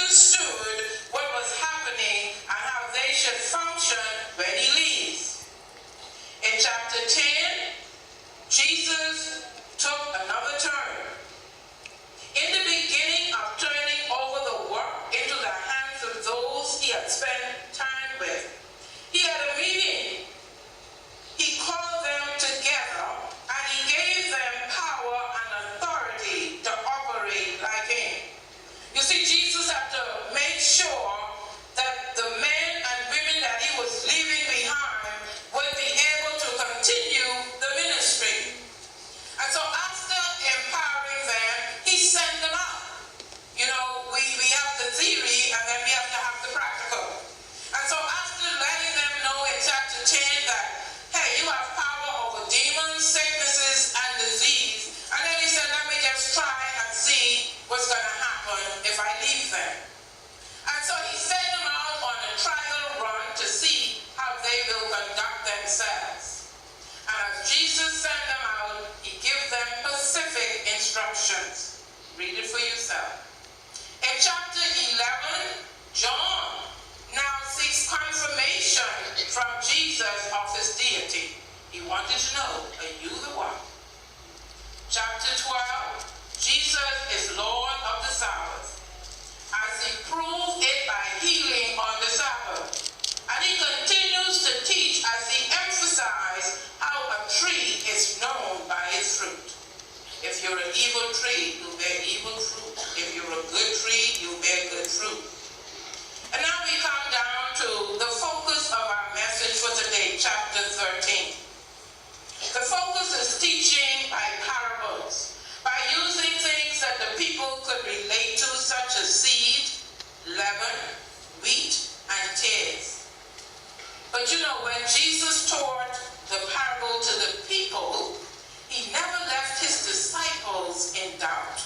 understood what was happening and how they should function when he leaves. In chapter 10, Jesus took another turn. In the beginning of turning over the work into the hands of those he had spent time with, he had a meeting. He called them together and he gave them power and authority to operate like him. You see, Jesus had to make sure that the men and women that he was leaving behind would be able to continue the ministry. And so after empowering them, he sent them out. You know, we have the theory and then we have to have the practical. And so after letting them know in chapter 10 that, hey, you have power over demons, sicknesses, and disease. And then he said, let me just try and see what's going to happen if I leave them. And so he sent them out on a trial run to see how they will conduct themselves. And as Jesus sent them out, he gave them specific instructions. Read it for yourself. In chapter 11, John now seeks confirmation from Jesus of his deity. He wanted to know, are you the one? Chapter 12, Jesus is Lord of the Sabbath, as he proved it by healing on the Sabbath. And he continues to teach as he emphasizes how a tree is known by its fruit. If you're an evil tree, you bear evil fruit. If you're a good tree, you bear good fruit. And now we come down to the focus of our message for today, chapter 13. The focus is teaching by parables, by using things that the people could relate to, such as seed, leaven, wheat, and tares. But you know, when Jesus taught the parable to the people, he never left his disciples in doubt.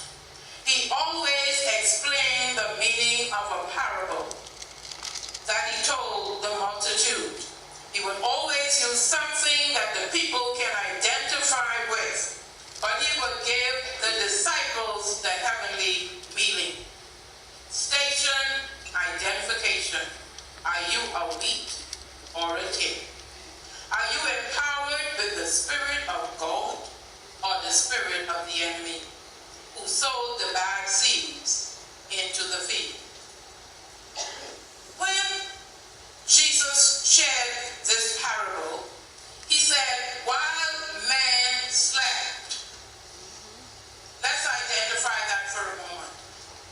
He always explained the meaning of a parable that he told the multitude. He would always use something that the people can identify with, but he would give the disciples the heavenly meaning. Station identification. Are you a wheat or a tare? Are you empowered with the Spirit of God or the spirit of the enemy who sowed the bad seeds into the field? When Jesus shared this parable, he said, while man slept. Let's identify that for a moment.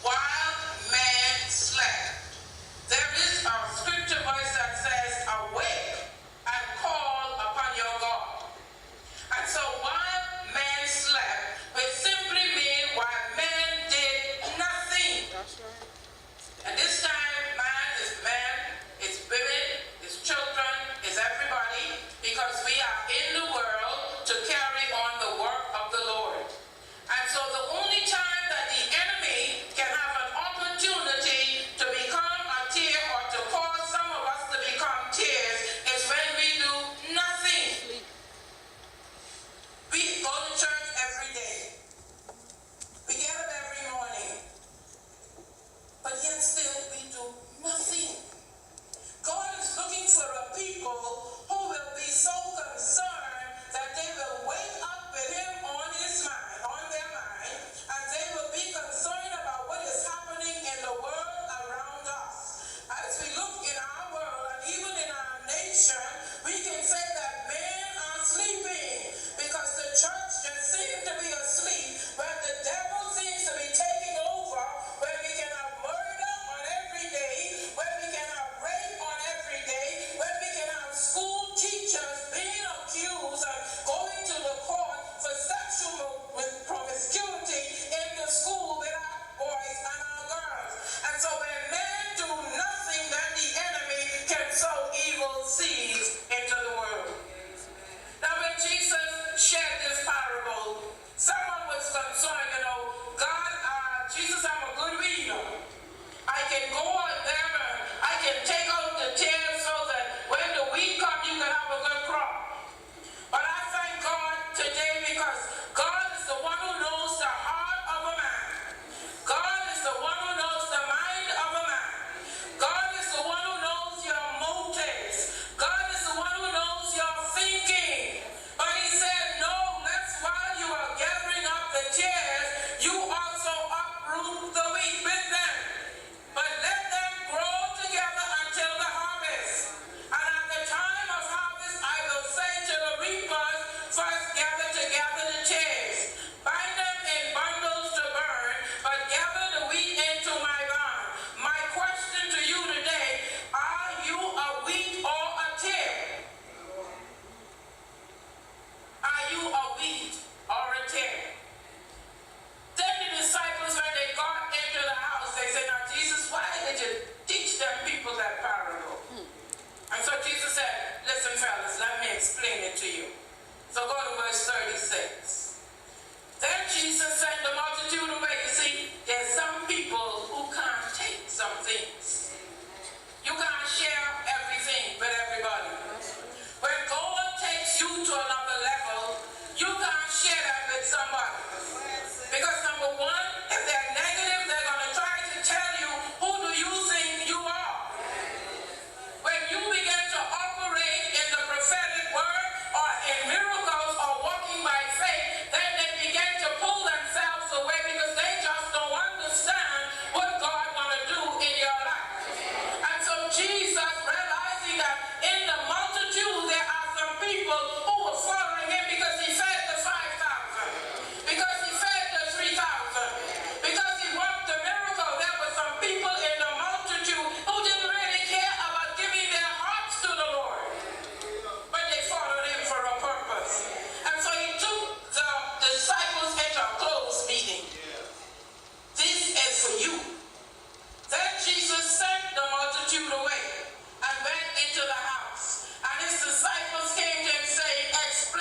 While man slept. There is a scripture verse that says, awake and call upon your God. And so while man slept, which simply means while man did nothing. That's right. things. Then Jesus sent the multitude away. You see, there's some people who can't take some things. You can't share everything with everybody. When God takes you to another level, you can't share that with somebody. Because number one, if they're negative, they're going to try to tell you, who do you think you are? When you begin to operate in the prophetic word or in miracles or walking by faith, then they begin to pull themselves away because they just don't understand what God want to do in your life. And so Jesus, realizing that in the multitude there are some people who were following him because he fed the 5,000, because he fed the 3,000, because he worked the miracle. There were some people in the multitude who didn't really care about giving their hearts to the Lord, but they followed him for a purpose. And so he took the disciples into a closed meeting. This is for you. Then Jesus sent the multitude away and went into the house. And his disciples came to him saying, explain